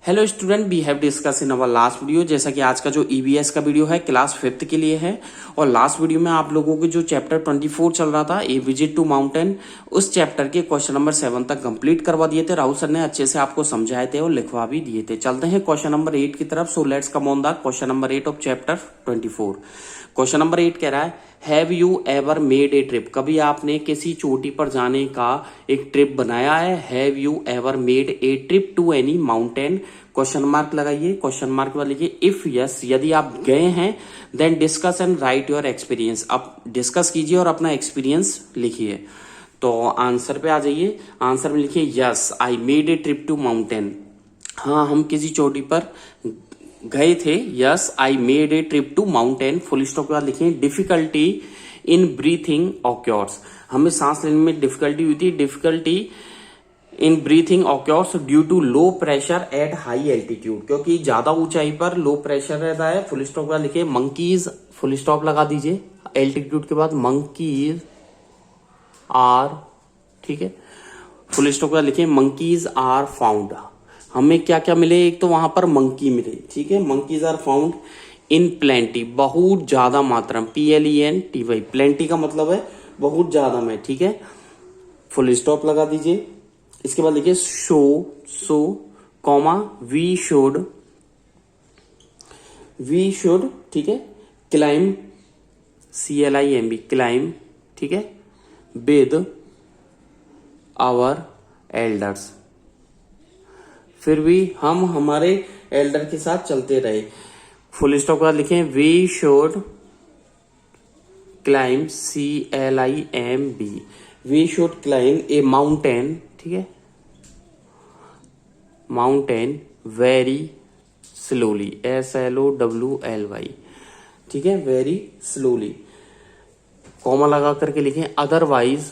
Hello student, we have discuss in our last video. जैसा कि आज का जो ईवीएस का वीडियो है क्लास 5th के लिए है। और लास्ट वीडियो में आप लोगों के जो चैप्टर 24 चल रहा था, ए विजिट टू माउंटेन, उस चैप्टर के क्वेश्चन नंबर 7 तक कंप्लीट करवा दिए थे। राहुल सर ने अच्छे से आपको समझाए थे और लिखवा भी दिए थे। चलते हैं क्वेश्चन नंबर 8 की तरफ। So let's come on the question number 8 of chapter 24। Question number 8 कह रहा है, have you ever made a trip? कभी आपने किसी चोटी पर जाने का एक ट्रिप बनाया है? Have you ever made a trip to any mountain? Question mark लगाइए, क्वेश्चन मार्क वाले लिखिए इफ यस, यदि आप गए हैं, then discuss and write your experience. आप डिस्कस कीजिए और अपना एक्सपीरियंस लिखिए। तो आंसर पे आ जाइए। आंसर में लिखिए yes I made a trip to mountain. हाँ, हम किसी चोटी पर गए थे। Yes I made a trip to mountain. Full stop के बाद लिखिए डिफिकल्टी इन ब्रीथिंग ऑक्योर्स। हमें सांस लेने में डिफिकल्टी हुई थी। Difficulty in breathing occurs due to low pressure at high altitude, क्योंकि ज्यादा ऊंचाई पर लो प्रेशर रहता है। फुल स्टॉप के बाद लिखिए मंकीज, फुल स्टॉप लगा दीजिए एल्टीट्यूड के बाद, मंकीज आर, ठीक है। फुल स्टॉप के बाद लिखिए मंकीज आर फाउंड। हमें क्या क्या मिले? एक तो वहां पर मंकी मिले, ठीक है। Monkeys are found in plenty, बहुत ज्यादा मात्रा में। PLENTY, प्लेंटी का मतलब है बहुत ज्यादा में, ठीक है। फुल स्टॉप लगा दीजिए। इसके बाद लिखिए सो कॉमा वी शुड, ठीक है, क्लाइम, CLIMB, क्लाइम, ठीक है, विद आवर एल्डर्स। फिर भी हम हमारे एल्डर के साथ चलते रहे। फुल स्टॉप के बाद लिखें we should climb, CLIMB, we should climb a mountain, ठीक है, माउंटेन वेरी स्लोली, SLOWLY, ठीक है, वेरी स्लोली। कॉमा लगा करके लिखें अदरवाइज,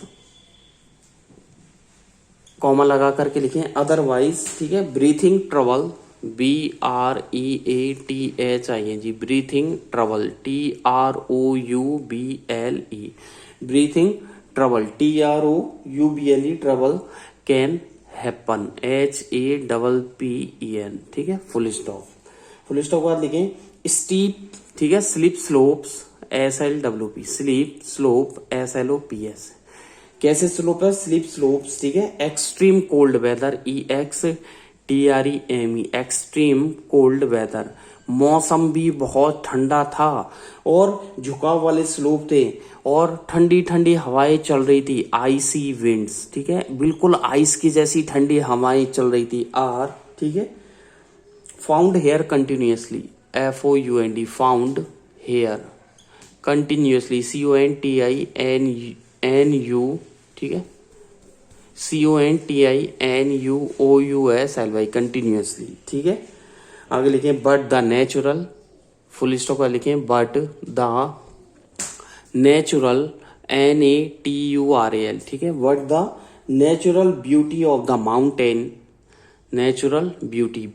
कॉमा लगा करके लिखें अदरवाइज, ठीक है। Breathing trouble, BREATHING, breathing trouble, TROUBLE, breathing trouble, TROUBLE, trouble can happen, HAPPEN, ठीक है। Full stop. फुल स्टॉप के बाद लिखें स्टीप, ठीक है, slip slopes, SLWP, sleep slope, SLOPS। कैसे स्लोप है? स्लिप स्लोप्स, ठीक है। Extreme cold weather, EXTREME, extreme cold weather. मौसम भी बहुत ठंडा था और झुकाव वाले स्लोप थे और ठंडी ठंडी हवाएं चल रही थी। आईसी विंड्स, ठीक है, बिल्कुल आइस की जैसी ठंडी हवाएं चल रही थी। आर, ठीक है। Found here continuously, FOUND, found here continuously, CONTINNU, ठीक है, CONTINUOUSLY, कंटिन्यूसली, ठीक है। आगे लिखें but the natural, full stop का लिखें बट द नेचुरल, NATURAL, ठीक है, but the natural beauty of the mountain, natural beauty,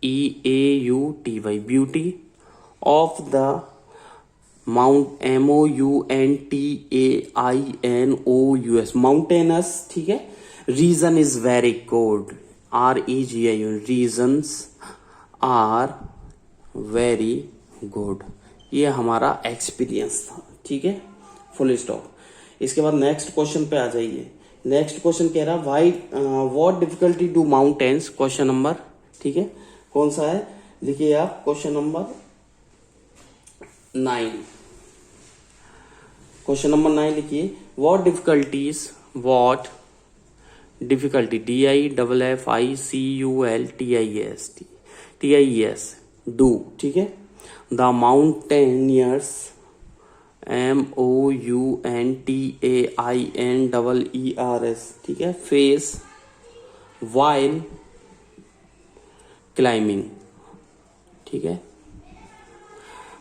BEAUTY, beauty of the mount, MOUNTAINOUS, mountainous, ठीक है। Region is very good, REGION, regions are very good. ये हमारा experience था, ठीक है। Full stop. इसके बाद नेक्स्ट क्वेश्चन पे आ जाइए। नेक्स्ट क्वेश्चन कह रहा है why what difficulty do mountains, question number, ठीक है, कौन सा है? देखिए आप क्वेश्चन नंबर 9, क्वेश्चन नंबर 9 लिखिए what difficulties, what difficulty, DIFFICULTIES do, ठीक है, द माउंटेनियर्स, MOUNTAINEERS, ठीक है, फेस वाइल क्लाइंबिंग, ठीक है।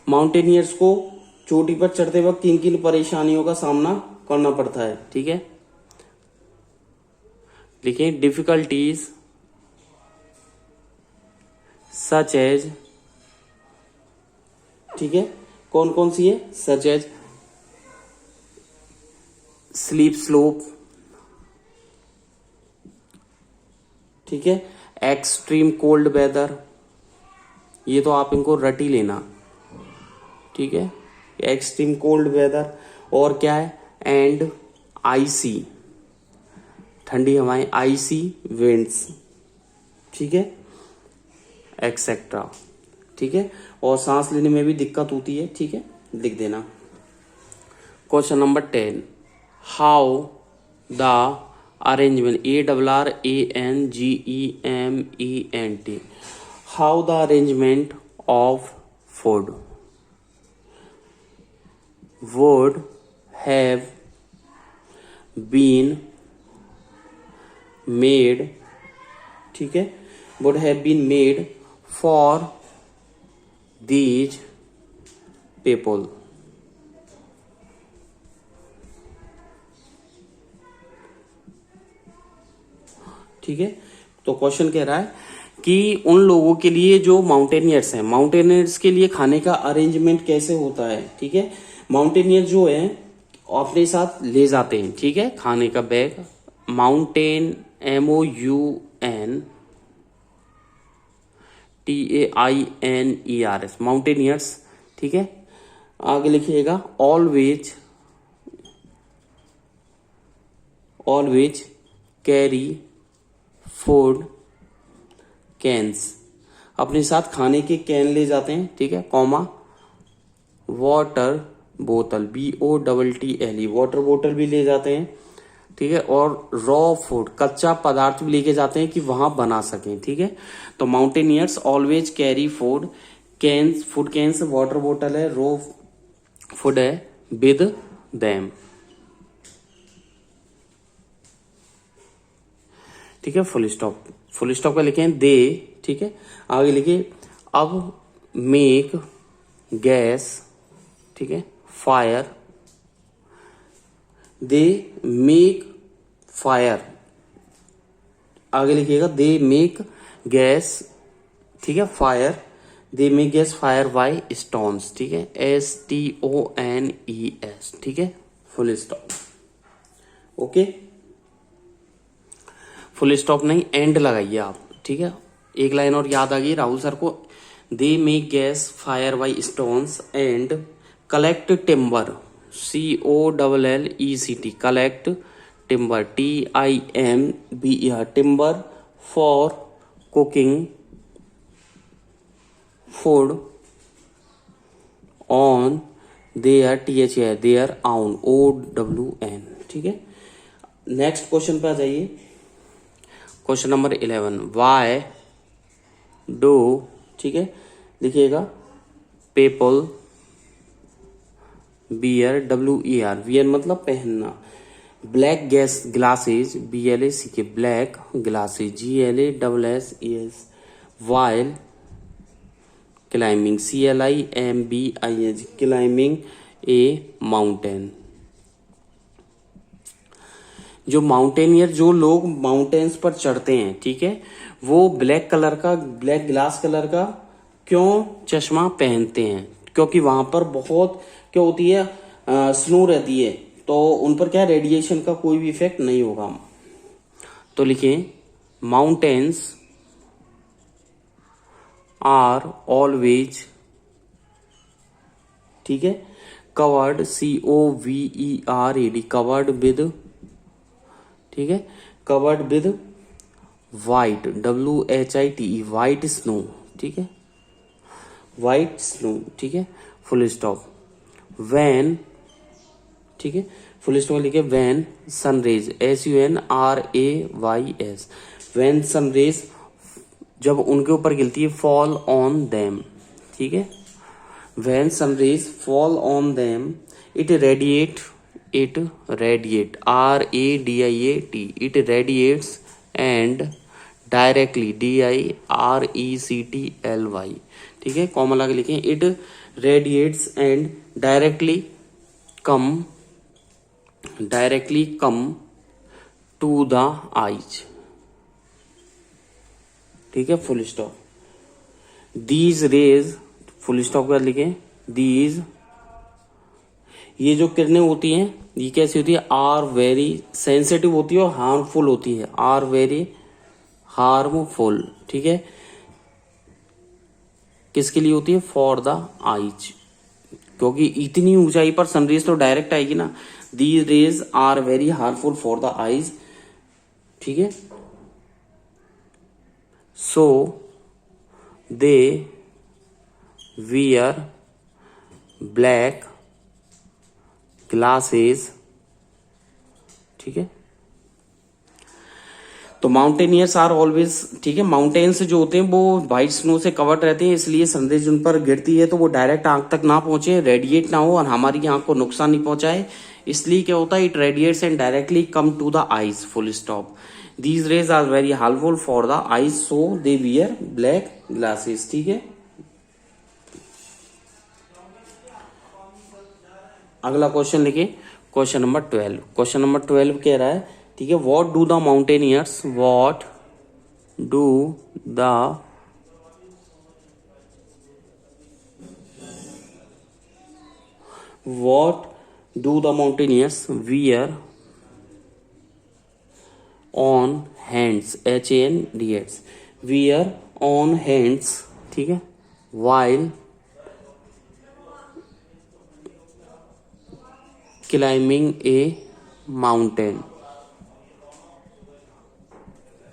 माउंटेनियर्स को चोटी पर चढ़ते वक्त किन किन परेशानियों का सामना करना पड़ता है, ठीक है। लिखें डिफिकल्टीज सच एज, ठीक है, कौन कौन सी है? सच एज स्लीप स्लोप, ठीक है, एक्सट्रीम कोल्ड वेदर, ये तो आप इनको रट ही लेना, ठीक है, एक्सट्रीम कोल्ड वेदर। और क्या है, एंड आईसी, ठंडी हवाएं, आईसी विंड्स, ठीक है, एक्सेट्रा, ठीक है। और सांस लेने में भी दिक्कत होती है, ठीक है, लिख देना। Question number 10, how the arrangement, ARRANGEMENT, how the arrangement of food would have been made, ठीक है, would have been made for these people, ठीक है। तो क्वेश्चन कह रहा है कि उन लोगों के लिए जो माउंटेनियर्स हैं, माउंटेनियर्स के लिए खाने का अरेंजमेंट कैसे होता है, ठीक है। माउंटेनियर जो है अपने साथ ले जाते हैं, ठीक है, खाने का बैग, माउंटेन MOUNTAINERS, माउंटेनियर्स, ठीक है। आगे लिखिएगा ऑलवेज कैरी फूड कैंस, अपने साथ खाने के कैन ले जाते हैं, ठीक है, कॉमा वाटर बोतल, BOTTLE, वाटर बोतल भी ले जाते हैं, ठीक है। और रॉ फूड, कच्चा पदार्थ भी लेके जाते हैं कि वहां बना सकें, ठीक है। तो mountaineers always carry food cans, water बोतल है, रॉ फूड है, विद देम, ठीक है। फुल स्टॉप का लिखे दे, ठीक है। आगे लिखिए अब मेक गैस, ठीक है, फायर, दे मेक फायर, आगे लिखिएगा दे मेक गैस, ठीक है, fire, they make gas fire by stones, ठीक है, STONES, ठीक है, full stop, okay. Full stop नहीं, एंड लगाइए आप, ठीक है। एक लाइन और याद आ गई राहुल सर को, they make gas fire by stones and collect timber, COLLECT, collect timber, TIMBER, timber for cooking food on their, THER, their own, OWN, ठीक है। नेक्स्ट क्वेश्चन पे आ जाइए, क्वेश्चन नंबर 11, वाई डू, ठीक है, लिखिएगा पीपल बियर, WER, वियर मतलब पहनना, black gas glasses, BLACK, black glasses, GLASSES, while climbing, CLIMBING, climbing ए mountain. जो माउंटेनियर, जो लोग माउंटेन्स पर चढ़ते हैं, ठीक है, वो ब्लैक ग्लास कलर का क्यों चश्मा पहनते हैं, क्योंकि वहां पर बहुत क्या होती है, स्नो रहती है, तो उन पर क्या रेडिएशन का कोई भी इफेक्ट नहीं होगा। तो लिखें माउंटेन्स आर ऑलवेज, ठीक है, कवर्ड, COVERED, कवर्ड विद, ठीक है, covered with white, WHITE, white snow, ठीक है, वाइट स्नो, ठीक है, फुल स्टॉप। वैन, ठीक है, फुल स्टॉप लिखे when sunrays, SUNRAYS, when sunrays जब उनके ऊपर गिरती है, फॉल ऑन देम, ठीक है, when sunrays fall on them, it radiate RADIATE, it radiates and directly, DIRECTLY, ठीक है, कॉमा लगा लिखें, it radiates and directly come to the eyes, ठीक है, full stop. These rays, full stop कर लिखें, these, ये जो किरणें होती हैं ये कैसी होती है, आर वेरी सेंसिटिव होती है और हार्मफुल होती है, आर वेरी हार्मफुल, ठीक है, किसके लिए होती है? फॉर द आईज, क्योंकि इतनी ऊंचाई पर सनरेज तो डायरेक्ट आएगी ना। These rays are very harmful for the eyes, ठीक है। So they wear black glasses, ठीक है। तो माउंटेनियर्स आर ऑलवेज, ठीक है, माउंटेन्स जो होते हैं वो व्हाइट स्नो से कवर्ड रहते हैं, इसलिए सनरेज उन पर गिरती है तो वो डायरेक्ट आंख तक ना पहुंचे, रेडिएट ना हो और हमारी आंख को नुकसान नहीं पहुंचाए। इसलिए क्या होता है? It radiates and directly come to the eyes, full stop. These rays are very harmful for the eyes, so they wear black glasses, ठीक है। अगला क्वेश्चन लिखिए, क्वेश्चन नंबर 12। क्वेश्चन नंबर 12 कह रहा है, ठीक है, what do the mountaineers, what do the mountaineers wear on hands, HANDS, wear on hands, ठीक है, वाइल क्लाइंबिंग ए माउंटेन,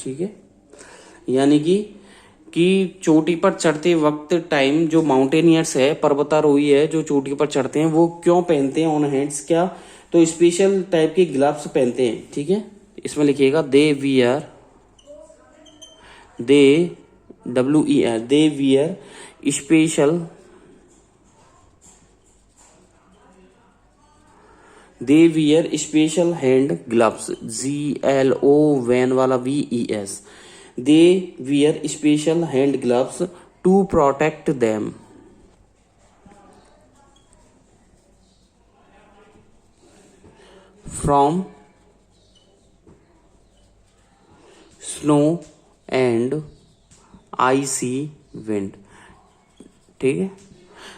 ठीक है। यानी कि चोटी पर चढ़ते वक्त टाइम जो माउंटेनियर्स है, पर्वतारोही है, जो चोटी पर चढ़ते हैं वो क्यों पहनते हैं ऑन हैंड्स? क्या तो स्पेशल टाइप के ग्लव्स पहनते हैं, ठीक है। इसमें लिखिएगा they wear, WER, they wear special, they wear special hand gloves, GLO वैन वाला VES, they wear special hand gloves to protect them from snow and icy wind, ठीक है।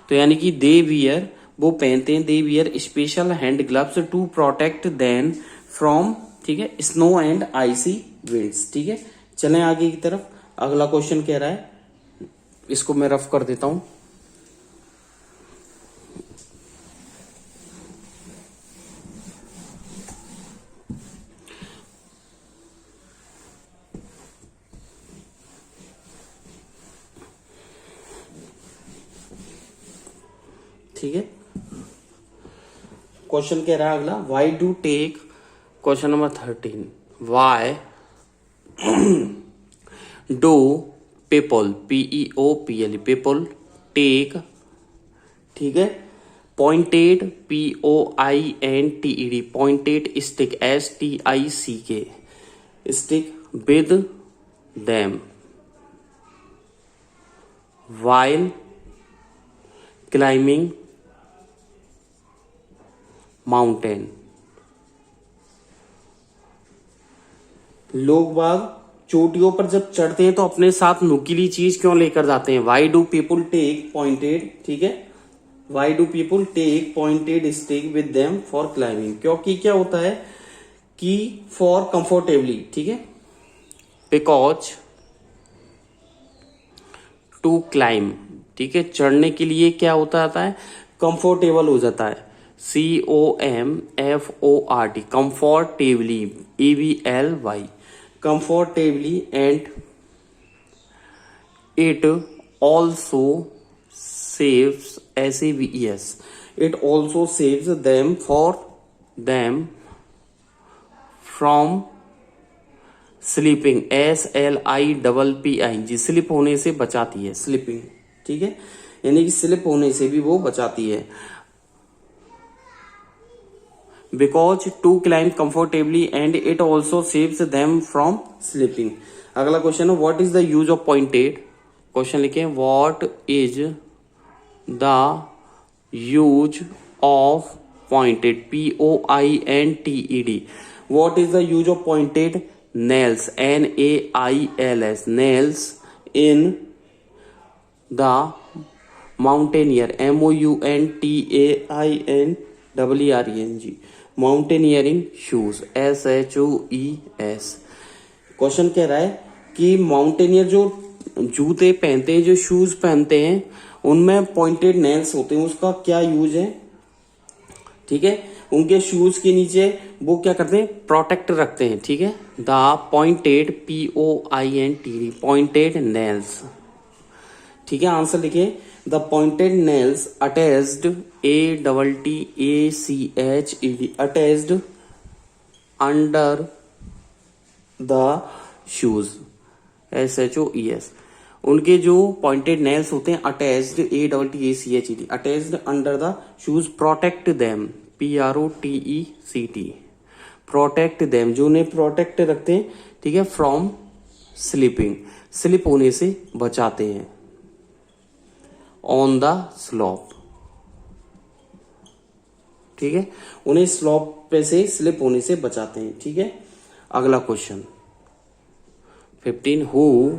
तो यानी कि दे वियर, वो पहनते हैं, they wear special hand gloves to protect them from, ठीक है, स्नो एंड आइसी विंड्स, ठीक है। चलें आगे की तरफ। अगला क्वेश्चन कह रहा है, इसको मैं रफ कर देता हूं। ठीक है, क्वेश्चन कह रहा है अगला, why do take, question number 13, why do people, PEOPL, people take, ठीक है, pointed POINTED, pointed stick, STICK, stick with them while climbing mountain. लोग बाग चोटियों पर जब चढ़ते हैं तो अपने साथ नुकीली चीज क्यों लेकर जाते हैं? Why do people take pointed, ठीक है, why do people take pointed stick with them for climbing? क्योंकि क्या होता है कि फॉर कंफर्टेबली, ठीक है, बिकॉज टू क्लाइंब, ठीक है, चढ़ने के लिए क्या होता है, कंफर्टेबल हो जाता है, COMFORT, comfortably, EVLY, comfortably, and it also saves, SAVES, it also saves them for them from sleeping, SLIPPING, slip होने से बचाती है, स्लीपिंग, ठीक है, यानी कि स्लिप होने से भी वो बचाती है। Because to climb comfortably and it also saves them from sleeping. अगला क्वेश्चन है, what is the use of pointed? Question लिखे, what is the use of pointed, POINTED, what is the use of pointed nails, NAILS, nails in the mountaineer, MOUNTAINEERENG, mountaineering shoes, SHOES। Question कह रहा है कि mountaineer जो जूते पहनते हैं, जो शूज पहनते हैं, उनमें पॉइंटेड नेल्स होते हैं, उसका क्या यूज है? ठीक है, उनके शूज के नीचे वो क्या करते हैं, प्रोटेक्ट रखते हैं। ठीक है, the pointed POINTED pointed nails. ठीक है, आंसर लिखिए, the pointed nails attached ATTACHED attached under the shoes SHOES। उनके जो पॉइंटेड नेल्स होते हैं attached ATTACHED attached under the shoes protect them PROTECT protect them, जो उन्हें प्रोटेक्ट रखते हैं। ठीक है, फ्रॉम स्लिपिंग स्लिप होने से बचाते हैं। ऑन द स्लॉप, ठीक है, उन्हें स्लॉप पे से स्लिप होने से बचाते हैं। ठीक है, अगला क्वेश्चन 15 हु,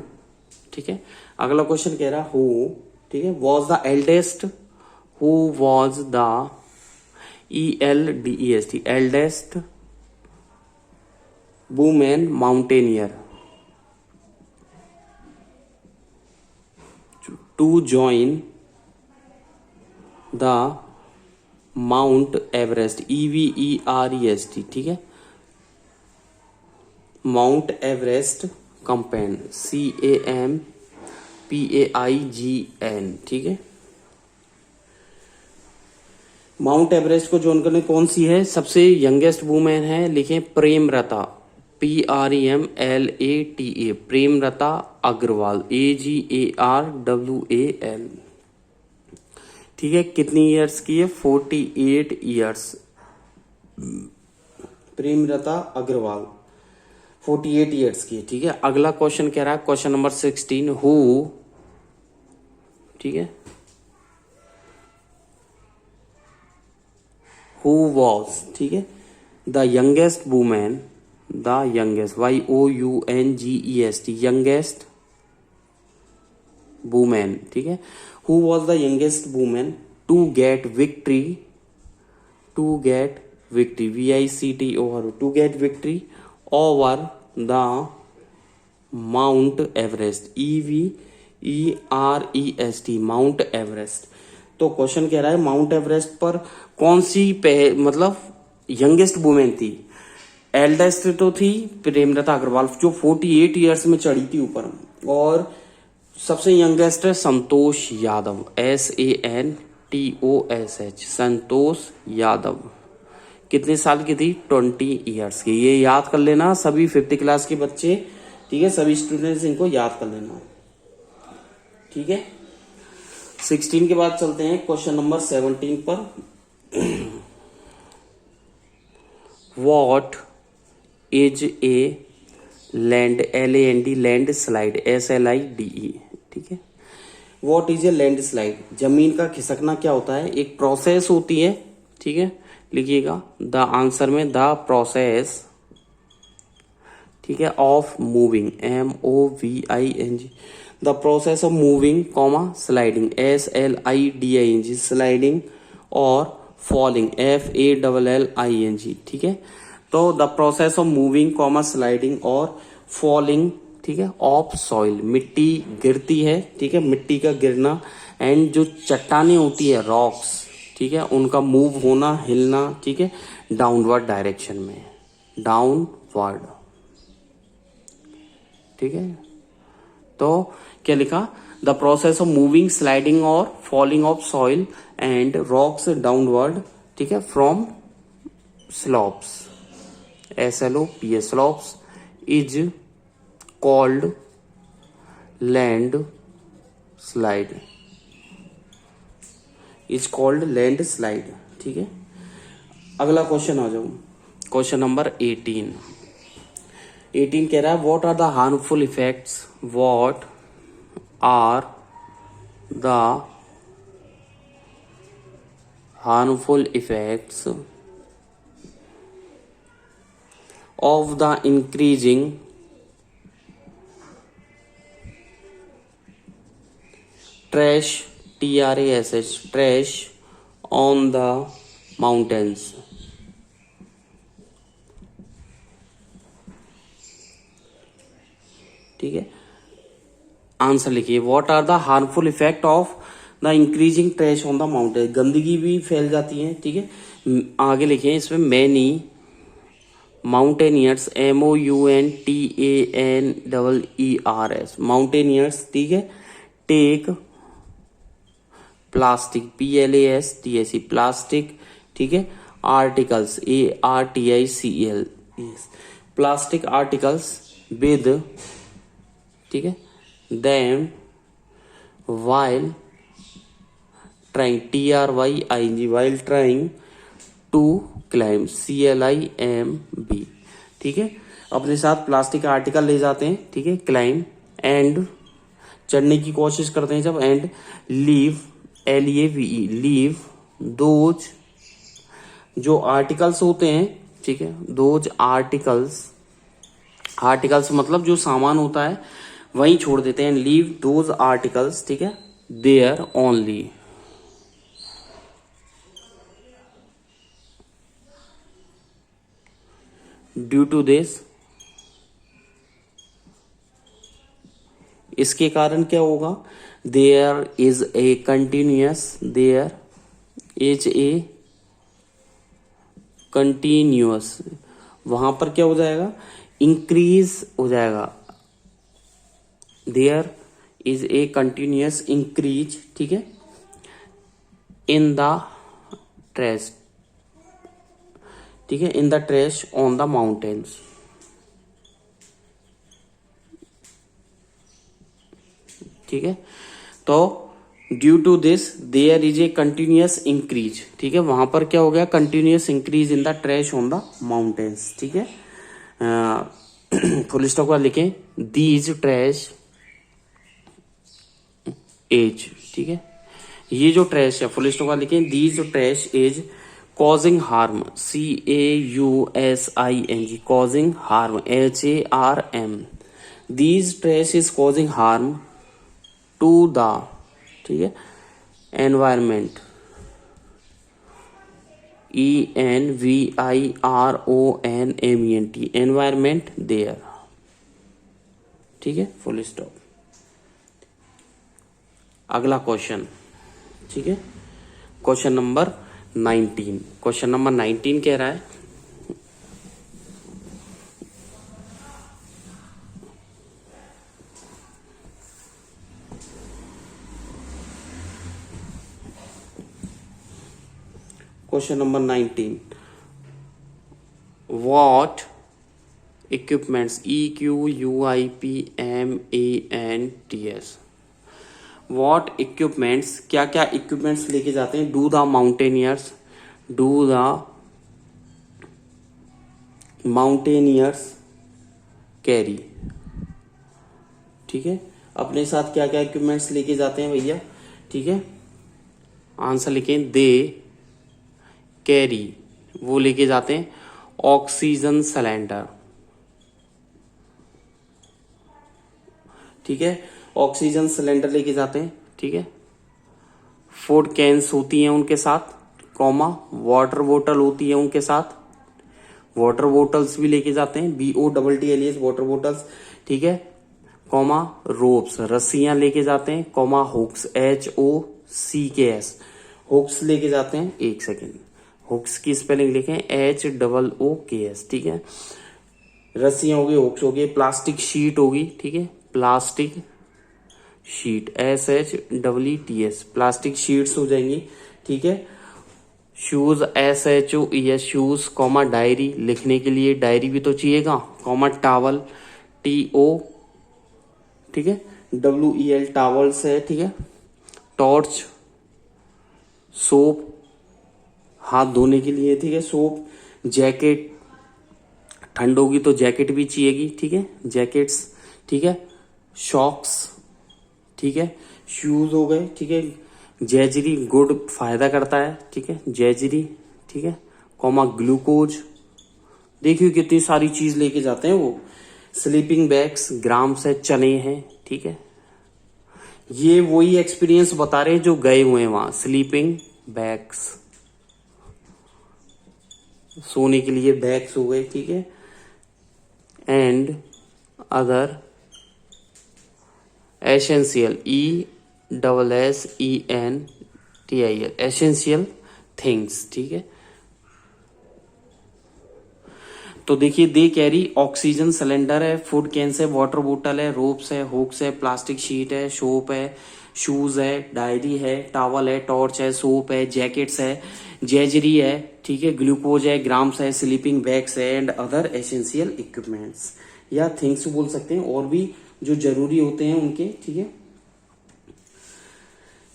ठीक है, अगला क्वेश्चन कह रहा हु, ठीक है, was the eldest, who was the ELDEST eldest women mountaineer to join the mount Everest EVEREST। ठीक है, माउंट एवरेस्ट कंपेन CAMPAIGN। ठीक है, माउंट एवरेस्ट को ज्वाइन करने कौन सी है, सबसे यंगेस्ट वुमेन है, लिखें प्रेमलता PREMLATA प्रेमलता अग्रवाल AGARWAL। ठीक है, कितनी ईयर्स की है, 48 ईयर्स। प्रेमलता अग्रवाल 48 ईयर्स की। ठीक है, अगला क्वेश्चन कह रहा है, क्वेश्चन नंबर 16 हु, ठीक है, हु वॉज, ठीक है, the youngest women, the youngest YOUNGEST youngest women. ठीक है, who was the youngest women to get victory, to get victory VICTOR to get victory over the mount Everest EVEREST mount Everest. तो question कह रहा है mount Everest पर कौन सी मतलब youngest women थी। एल्डेस्ट तो थी प्रेमलता अग्रवाल जो 48 ईयर्स में चढ़ी थी ऊपर, और सबसे यंगेस्ट है संतोष यादव SANTOSH संतोष यादव। कितने साल की थी, 20 ईयर्स की। ये याद कर लेना सभी 5th क्लास के बच्चे, ठीक है, सभी स्टूडेंट्स इनको याद कर लेना। ठीक है, 16 के बाद चलते हैं क्वेश्चन नंबर 17 पर। What is a land LAND land slide SLIDE। ठीक है, what is a land slide, जमीन का खिसकना क्या होता है, एक प्रोसेस होती है। ठीक है, लिखिएगा द आंसर में द प्रोसेस, ठीक है, of moving MOVING the process of moving comma sliding SLIDING sliding और फॉलिंग FALLING। ठीक है, तो the process of moving comma sliding और फॉलिंग, ठीक है, ऑफ सॉइल मिट्टी गिरती है। ठीक है, मिट्टी का गिरना, एंड जो चट्टानें होती है रॉक्स, ठीक है, उनका मूव होना, हिलना। ठीक है, डाउनवर्ड डायरेक्शन में, डाउनवर्ड। ठीक है, तो क्या लिखा, the process of moving sliding और falling of soil and rocks downward, ठीक है, from slopes SLOPS slopes is called landslide, is called landslide. ठीक है, अगला क्वेश्चन आ जाओ, क्वेश्चन नंबर 18 कह रहा है what are the harmful effects, what are the harmful effects of the increasing trash trash on the mountains। ठीक है, answer लिखिए, what are the harmful effect of the increasing trash on the mountain. गंदगी भी फैल जाती है, ठीक है। आगे लिखिए इसमें, मैनी माउंटेनियर्स, MOUNTANEERS, माउंटेनियर्स, ठीक है, टेक प्लास्टिक, PLASTIC, प्लास्टिक, ठीक है, articles, ARTICL, plastic articles with, ठीक है, them while trying, TRYING, while trying to climb, CLIMB, ठीक है, अपने साथ प्लास्टिक आर्टिकल ले जाते हैं, ठीक है, क्लाइम एंड चढ़ने की कोशिश करते हैं जब, and leave, LAVE, leave those जो आर्टिकल्स होते हैं, ठीक है, दोज आर्टिकल्स, आर्टिकल्स मतलब जो सामान होता है वहीं छोड़ देते हैं, लीव दोज आर्टिकल्स, ठीक है, there only. Due to this, इसके कारण क्या होगा, there is a continuous, there is a continuous, वहां पर क्या हो जाएगा, इंक्रीज हो जाएगा, there is a continuous increase, ठीक है, इन द ट्रैश, ठीक है, in the trash on the mountains, ठीक है। तो due to this there is a continuous increase, ठीक है, वहां पर क्या हो गया, continuous increase in the trash on the mountains, ठीक है। फुल स्टॉप का लिखें, दीज ट्रैश एज, ठीक है, ये जो ट्रैश है, फुल स्टॉप का लिखें, these trash as causing harm, CAUSING, causing harm, HARM, these trash is causing harm to the, ठीक है, एनवायरमेंट, ENVIRONMENT, एनवायरमेंट देयर, ठीक है, फुल स्टॉप। अगला क्वेश्चन, ठीक है, क्वेश्चन नंबर 19, क्वेश्चन नंबर 19 कह रहा है, question number 19, what equipments, EQUIPMENTS, what equipments, क्या क्या इक्विपमेंट्स लेके जाते हैं, do the mountaineers, do the mountaineers carry, ठीक है, अपने साथ क्या क्या इक्विपमेंट्स लेके जाते हैं भैया, ठीक है, आंसर लिखें, दे कैरी, वो लेके जाते हैं ऑक्सीजन सिलेंडर, ठीक है, ऑक्सीजन सिलेंडर लेके जाते हैं, ठीक है, फूड कैंस होती हैं उनके साथ, कॉमा वाटर बोतल होती है उनके साथ, वाटर बोतल्स भी लेके जाते हैं, BOTTLES, वाटर बोतल्स, ठीक है, कॉमा रोप्स, रस्सियां लेके जाते हैं, कॉमा हुक्स, HOCKS, हुक्स लेके जाते हैं, एक सेकेंड, हुक्स की स्पेलिंग लिखें, HOOKS, ठीक है, रस्सियां होगी, हुक्स होगी, प्लास्टिक शीट होगी, ठीक है, plastic sheet, SHEETS, plastic sheets हो जाएंगी, ठीक है, shoes, SHOES, shoes, comma diary, लिखने के लिए डायरी भी तो चाहिएगा, कॉमा टावल, TO, ठीक है, WEL, टावल्स है, ठीक है, टॉर्च, सोप, हाथ धोने के लिए, ठीक है, सोप, जैकेट, ठंड होगी तो जैकेट भी चाहिएगी, ठीक है, जैकेट्स, ठीक है, शॉक्स, ठीक है, शूज हो गए, ठीक है, जैजरी, गुड, फायदा करता है, ठीक है, जैजरी, ठीक है, कॉमा ग्लूकोज, देखिए कितनी सारी चीज लेके जाते हैं वो, स्लीपिंग बैग्स, ग्राम्स है, चने हैं, ठीक है, ये वही एक्सपीरियंस बता रहे हैं जो गए हुए हैं वहां, स्लीपिंग बैग्स, सोने के लिए बैग्स हो गए, ठीक है, and other essential, ESSENTIAL, essential things, ठीक है। तो देखिए दे कैरी ऑक्सीजन सिलेंडर है, फूड कैंस है, वाटर बोतल है, रोप्स है, हुक्स है, प्लास्टिक शीट है, सोप है, शूज है, डायरी है, टॉवल है, टॉर्च है, सोप है, जैकेट्स है, जेजरी है, ठीक है, ग्लूकोज है, ग्राम्स है, स्लीपिंग बैग्स है एंड अदर एसेंशियल इक्विपमेंट्स या थिंग्स बोल सकते हैं, और भी जो जरूरी होते हैं उनके, ठीक है।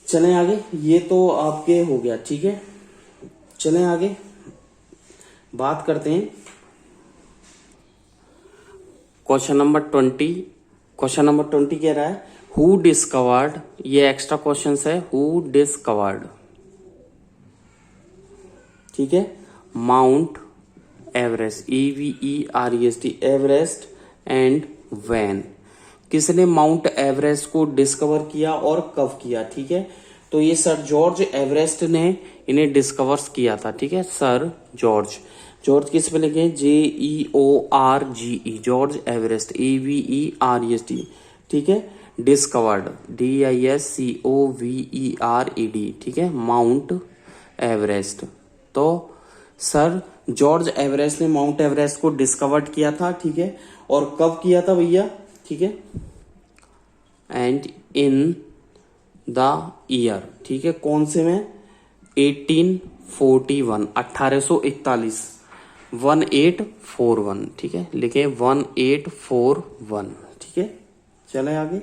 चलें आगे, ये तो आपके हो गया, ठीक है। चलें आगे बात करते हैं क्वेश्चन नंबर 20। क्वेश्चन नंबर 20 कह रहा है हु डिस्कवर्ड, ये एक्स्ट्रा क्वेश्चन है, हु डिस्कवर्ड, ठीक है, mount Everest, EVEREST, Everest and when, किसने माउंट एवरेस्ट को डिस्कवर किया और कब किया, ठीक है। तो ये सर जॉर्ज एवरेस्ट ने इन्हें डिस्कवर किया था, ठीक है, सर जॉर्ज। जॉर्ज किस पे लिखे, JEORGE, जॉर्ज एवरेस्ट, EVEREST, ठीक है। डिस्कवर्ड, DISCOVERED, ठीक है, माउंट एवरेस्ट। तो सर जॉर्ज एवरेस्ट ने माउंट एवरेस्ट को डिस्कवर्ड किया था, ठीक है, और कब किया था भैया, ठीक है, एंड इन द ईयर, ठीक है, कौन से में, 1841, 1841, 1841, ठीक है, लिखे 1841, ठीक है। चले आगे,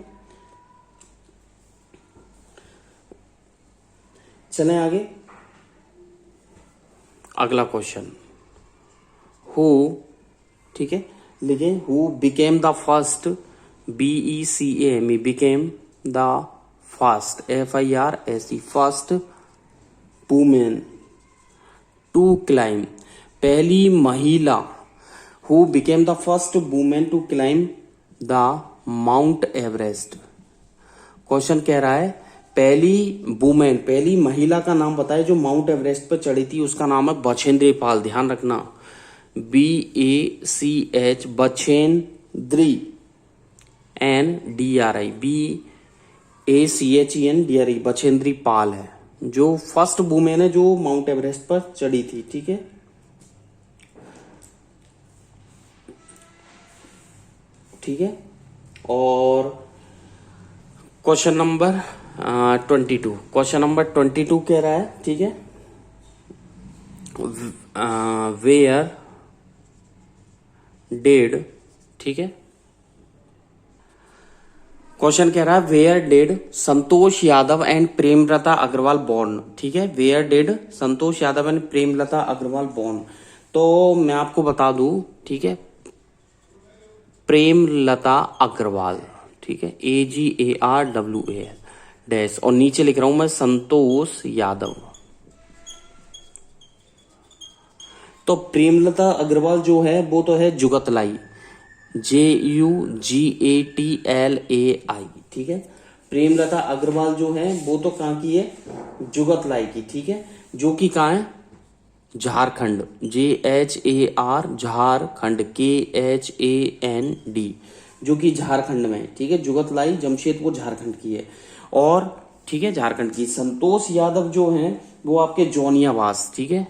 चले आगे, अगला क्वेश्चन, हु, ठीक है, लिखे who became the first, BECAME, became the first, FIRST, first women to climb, पहली महिला, who became the first women to climb the mount Everest. Question कह रहा है पहली वुमेन, पहली महिला का नाम बताए जो माउंट एवरेस्ट पर चढ़ी थी, उसका नाम है बछेंद्री पाल, ध्यान रखना, BACH, Bachendri, NDRI, BACHENDRI, Bachendri Pal है, जो फर्स्ट वुमेन है जो माउंट एवरेस्ट पर चढ़ी थी, ठीक है। ठीक है, और क्वेश्चन नंबर 22, क्वेश्चन नंबर 22 कह रहा है, ठीक है, वेयर डिड, ठीक है, क्वेश्चन कह रहा है where did Santosh Yadav and Premlata Agarwal born, ठीक है, where did Santosh Yadav and Premlata Agarwal born. तो मैं आपको बता दूं, ठीक है, प्रेमलता अग्रवाल, ठीक है, AGARWAL डैश, और नीचे लिख रहा हूं मैं संतोष यादव। तो प्रेमलता अग्रवाल जो है वो तो है जुगतलाई, JUGATLAI, ठीक है। प्रेमलता अग्रवाल जो है वो तो कहाँ की है, जुगतलाई की, ठीक है, जो कि कहाँ है, झारखंड, JHAR, झारखंड, KHAND, जो कि झारखंड में, ठीक है, जुगतलाई जमशेदपुर झारखंड की है, और ठीक है झारखंड की। संतोष यादव जो है वो आपके जोनियावास, ठीक है,